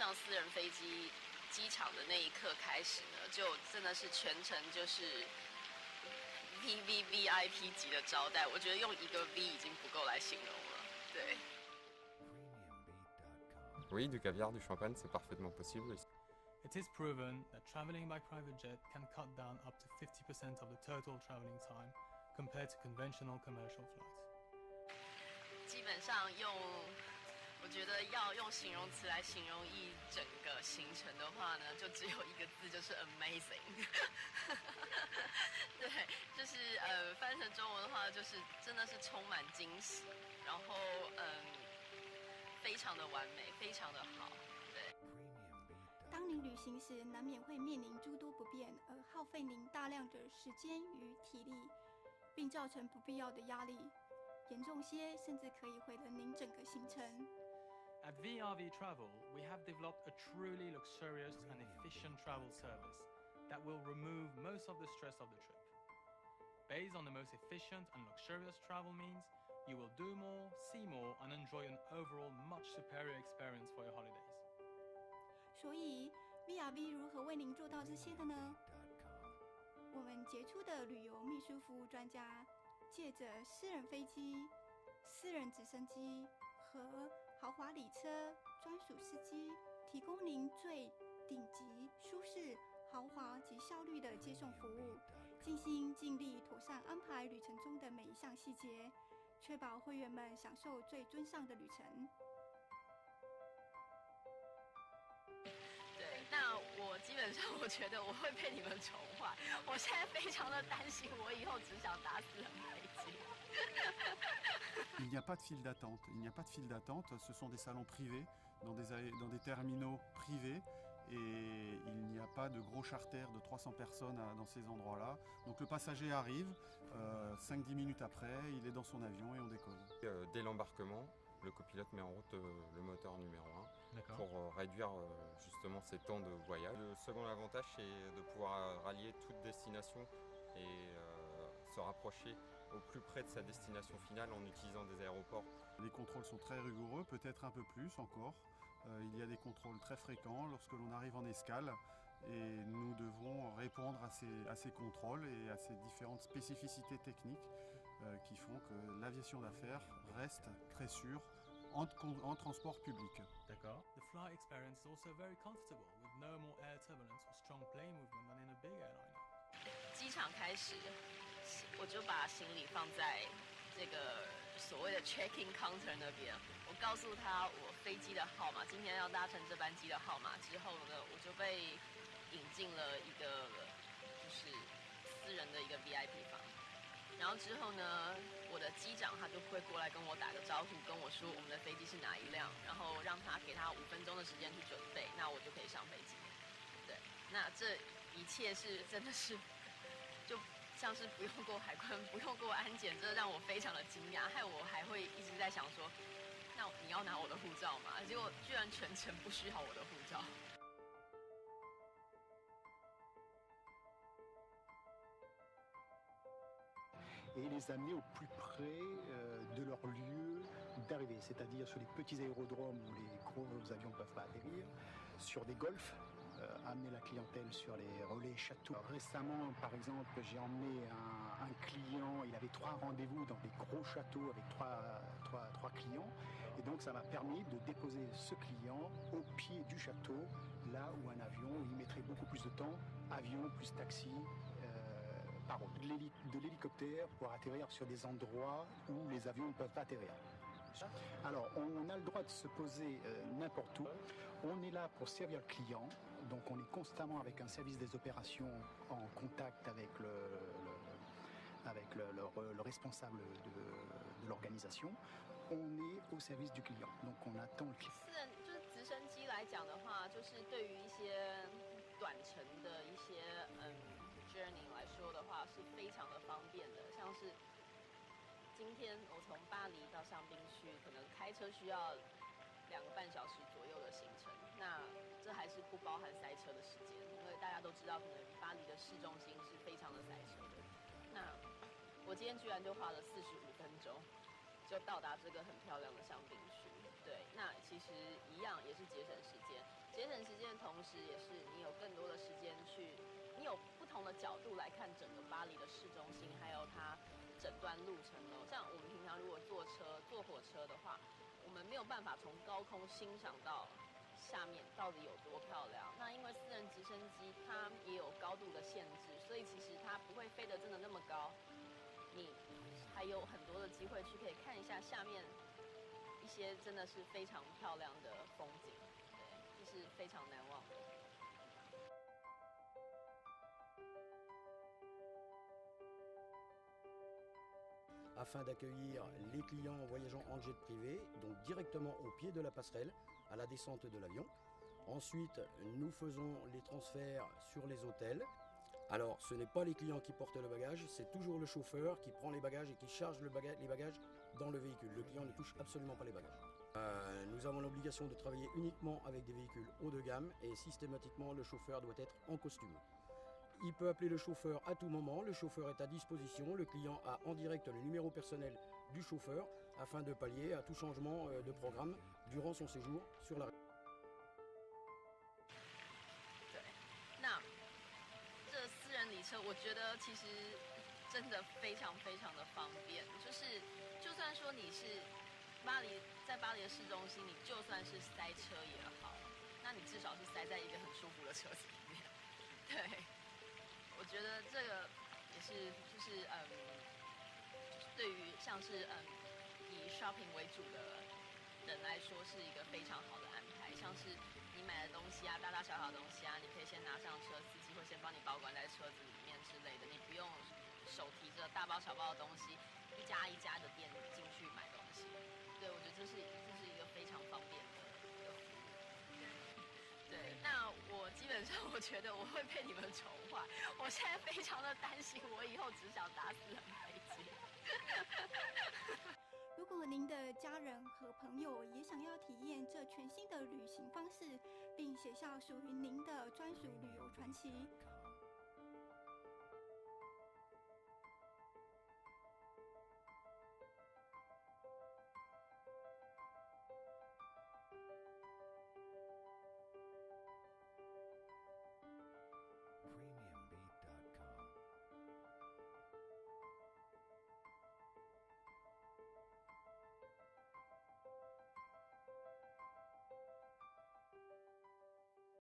上私人飞机机场的那一刻开始呢，就真的是全程就是 VIP 级的招待，我觉得用一个 V 已经不够来形容了。对。Oui, du caviar, du champagne, c'est parfaitement possible. It is proven that traveling by private jet can cut down up to 50% of the total traveling time compared to conventional commercial flights. 基本上我觉得要用形容词来形容一整个行程的话呢，就只有一个字，就是 amazing。对，就是翻成中文的话，就是真的是充满惊喜，然后非常的完美，非常的好。对。当您旅行时，难免会面临诸多不便，而耗费您大量的时间与体力，并造成不必要的压力，严重些甚至可以毁了您整个行程。At VRV Travel, we have developed a truly luxurious and efficient travel service that will remove most of the stress of the trip. Based on the most efficient and luxurious travel means, you will do more, see more, and enjoy an overall much superior experience for your holidays. 所以 VRV 如何为您做到这些的呢？我们杰出的旅游秘书服务专家，借着私人飞机、私人直升机和豪华礼车专属司机，提供您最顶级、舒适、豪华及效率的接送服务，尽心尽力妥善安排旅程中的每一项细节，确保会员们享受最尊尚的旅程。对，那我基本上我觉得我会被你们宠坏，我现在非常的担心，我以后只想搭私人飞机。Il n'y a pas de file d'attente. Il n'y a pas de file d'attente. Ce sont des salons privés, dans des terminaux privés. Et il n'y a pas de gros charters de 300 personnes dans ces endroits-là. Donc le passager arrive, 5-10 minutes après, il est dans son avion et on décolle. Dès l'embarquement, le copilote met en route le moteur numéro 1 pour réduire justement ces temps de voyage. Le second avantage, c'est de pouvoir rallier toute destination et se rapprocher au plus près de sa destination finale en utilisant des aéroports. Les contrôles sont très rigoureux, peut-être un peu plus encore. Il y a des contrôles très fréquents lorsque l'on arrive en escale et nous devons répondre à ces contrôles et à ces différentes spécificités techniques qui font que l'aviation d'affaires reste très sûre en transport public. D'accord. The flight experience is also very comfortable with no more air turbulence or strong plane movement than in a big airliner. 机场开始，我就把行李放在这个所谓的 check-in counter 那边。我告诉他我飞机的号码，今天要搭乘这班机的号码之后呢，我就被引进了一个就是私人的一个 VIP 房。然后之后呢，我的机长他就会过来跟我打个招呼，跟我说我们的飞机是哪一辆，然后让他给他5分钟的时间去准备，那我就可以上飞机。对，那这一切是真的是就像是不用过海关、不用过安检，这让我非常的惊讶，害我还会一直在想说，那你要拿我的护照吗？结果居然全程不需要我的护照。Et les amener au plus près de leur lieu d'arrivée, c'est-à-dire sur les petits aérodromes où les gros avions ne peuvent pas atterrir, sur des golfs, amener la clientèle sur les relais châteaux. Alors, récemment, par exemple, j'ai emmené un client, il avait 3 rendez-vous dans des gros châteaux avec trois clients, et donc ça m'a permis de déposer ce client au pied du château, là où un avion, il mettrait beaucoup plus de temps, avion plus taxi, par route. De l'hélicoptère pour atterrir sur des endroits où les avions ne peuvent pas atterrir. Alors, on a le droit de se poser n'importe où. On est là pour servir le client, donc on est constamment avec un service des opérations en contact avec le responsable de l'organisation. On est au service du client, donc on attend le client. 私人就是直升机来讲的话，就是对于一些短程的一些journey 来说的话，是非常的方便的。像是今天我从巴黎到香槟区，可能开车需要2个半小时左右的行程。那这还是不包含塞车的时间，因为大家都知道，可能巴黎的市中心是非常的塞车的。那我今天居然就花了45分钟，就到达这个很漂亮的香槟区。对，那其实一样也是节省时间。节省时间的同时，也是你有更多的时间去，你有不同的角度来看整个巴黎的市中心，还有它整段路程哦。像我们平常如果坐火车的话，我们没有办法从高空欣赏到下面到底有多漂亮。那因为私人直升机它也有高度的限制，所以其实它不会飞得真的那么高，你还有很多的机会去可以看一下下面一些真的是非常漂亮的风景，对，这是非常难忘的。Afin d'accueillir les clients voyageant en jet privé, donc directement au pied de la passerelle, à la descente de l'avion. Ensuite, nous faisons les transferts sur les hôtels. Alors, ce n'est pas les clients qui portent le bagage, c'est toujours le chauffeur qui prend les bagages et qui charge les bagages dans le véhicule. Le client ne touche absolument pas les bagages. Nous avons l'obligation de travailler uniquement avec des véhicules haut de gamme et systématiquement le chauffeur doit être en costume. Il peut appeler le chauffeur à tout moment, le chauffeur est à disposition, le client a en direct le numéro personnel du chauffeur afin de pallier à tout changement de programme durant son séjour sur la 对，那这私人礼车，我觉得其实真的非常非常的方便，就是就算说你是在巴黎的市中心，你就算是塞车也好，那你至少是塞在一个很舒服的车子里面，对。我觉得这个也是，就是对于像是以 shopping 为主的人来说，是一个非常好的安排。像是你买的东西啊，大大小小的东西啊，你可以先拿上车，司机会先帮你保管在车子里面之类的，你不用手提着大包小包的东西，一家一家的店进去买东西。对，我觉得这是一个非常方便的一个服务。对，那我基本上我觉得我会被你们宠坏，我现在非常的担心，我以后只想搭私人飞机。如果您的家人和朋友也想要体验这全新的旅行方式，并写下属于您的专属旅游传奇，